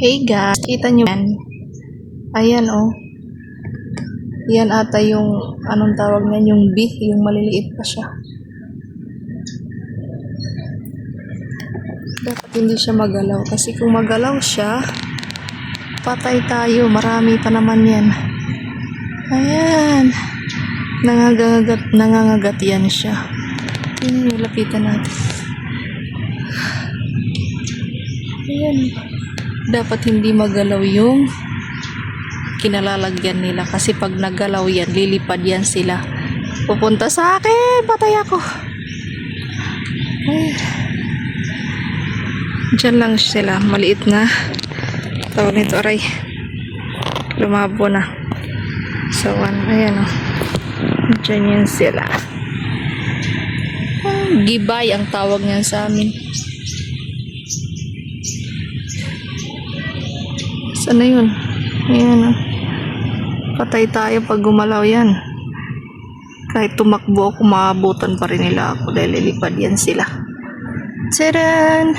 Hey guys, kita nyo yan? Ayan oh. Yan ata yung, anong tawag niyan, yung bee, yung maliliit pa siya. Dapat hindi siya magalaw. Kasi kung magalaw siya, patay tayo. Marami pa naman yan. Ayan. Nangangagat yan siya. Yun yung lapitan natin. Ayan. Dapat hindi magalaw yung kinalalagyan nila. Kasi pag nagalaw yan, lilipad yan sila. Pupunta sa akin. Patay ako. Ay. Diyan lang sila. Maliit na. Tawag nito, aray. Lumabo na. So, ayan o. Diyan yan sila. Gibay ang tawag niyan sa amin. Saan na yun? Ayan o. Patay tayo pag gumalaw yan. Kahit tumakbo ako, maabutan pa rin nila ako dahil lilipad yan sila. Tcharan!